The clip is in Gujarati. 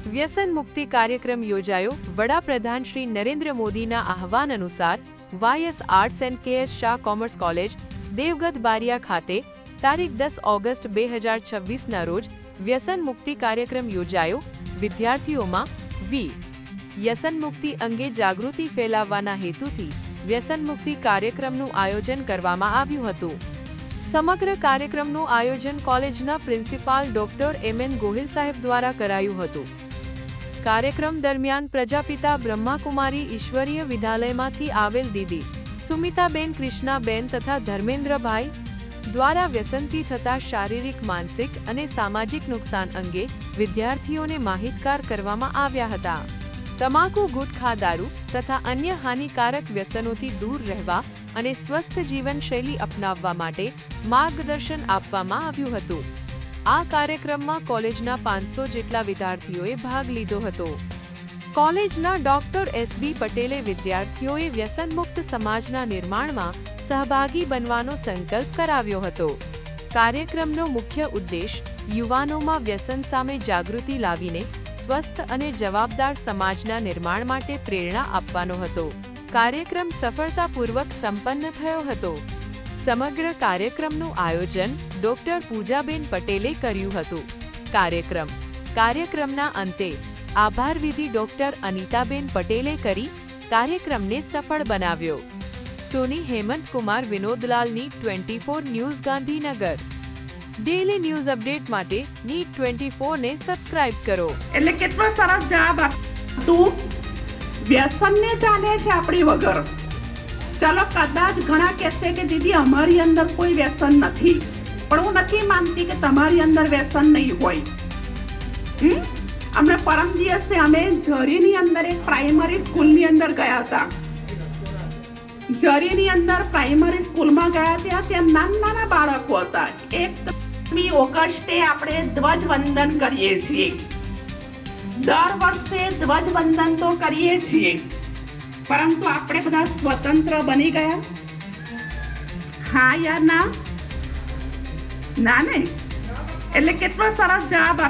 વ્યસન મુક્તિ કાર્યક્રમ યોજાયો। વડાપ્રધાન શ્રી નરેન્દ્ર મોદીના આહવાન અનુસાર YS arts and KS Shah commerce college Devgadh Bariya ખાતે તારીખ 10 ઓગસ્ટ 2026ના રોજ વ્યસન મુક્તિ કાર્યક્રમ યોજાયો। વિદ્યાર્થીઓમાં વ્યસન મુક્તિ અંગે જાગૃતિ ફેલાવવાના હેતુથી વ્યસન મુક્તિ કાર્યક્રમનું આયોજન કરવામાં આવ્યું હતું। સમગ્ર કાર્યક્રમનું આયોજન કોલેજના પ્રિન્સિપાલ ડોક્ટર એમ.એન. ગોહિલ સાહેબ દ્વારા કરાયું હતું। કાર્યક્રમ દરમિયાન પ્રજાપિતા બ્રહ્માકુમારી ઈશ્વરીય વિદ્યાલયમાંથી આવેલ દીદી સુમિતાબેન, કૃષ્ણાબેન તથા ધર્મેન્દ્રભાઈ દ્વારા વ્યસનથી થતા શારીરિક, માનસિક અને સામાજિક નુકસાન અંગે વિદ્યાર્થીઓને માહિતગાર કરવામાં આવ્યા હતા। તમાકુ, ગુટખા, દારૂ તથા અન્ય હાનિકારક વ્યસનોથી દૂર રહેવા અને સ્વસ્થ જીવનશૈલી અપનાવવા માટે માર્ગદર્શન આપવામાં આવ્યું હતું। આ કાર્યક્રમમાં કોલેજના 500 જેટલા વિદ્યાર્થીઓએ ભાગ લીધો હતો। કોલેજના ડોક્ટર એસ.બી. પટેલે વિદ્યાર્થીઓએ વ્યસનમુક્ત સમાજના નિર્માણમાં સહભાગી બનવાનો સંકલ્પ કરાવ્યો હતો। કાર્યક્રમનો મુખ્ય ઉદ્દેશ યુવાનોમાં વ્યસન સામે જાગૃતિ લાવીને સ્વસ્થ અને જવાબદાર સમાજના નિર્માણ માટે પ્રેરણા આપવાનો હતો। કાર્યક્રમ સફળતાપૂર્વક સંપન્ન થયો હતો। સમગ્ર કાર્યક્રમનું આયોજન ડોક્ટર પૂજાબેન પટેલે કર્યું હતું। કાર્યક્રમના અંતે આભાર વિધિ ડોક્ટર અનિતાબેન પટેલે કરી કાર્યક્રમને સફળ બનાવ્યો। સોની હેમંત કુમાર વિનોદલાલની 24 news Gandhinagar. Daily news update માટે નીટ 24 ને સબસ્ક્રાઇબ કરો। એટલે કેટલો સરસ જવાબ તું વ્યસન ને ચાલે છે આપણી વગર। ચલો કદાચ ઘણા કહેશે કે દીદી અમારી અંદર કોઈ વ્યસન નથી, પણ હું નથી માનતી કે તમારી અંદર વ્યસન નહીં હોય। હમણાં પરમ દિવસે અમે ઝરીની અંદર એક પ્રાઇમરી સ્કૂલની અંદર ગયા હતા। ઝરીની અંદર પ્રાઇમરી સ્કૂલમાં ગયા ત્યાં નાના બાળકો હતા। 1મી ઓગસ્ટે આપણે ધ્વજવંદન કરીએ છીએ। દર વર્ષે ધ્વજવંદન તો કરીએ છીએ, પરંતુ આપણે બધા સ્વતંત્ર બની ગયા? હા યા ના? ના ને? એટલે કેટલો સરસ જવાબ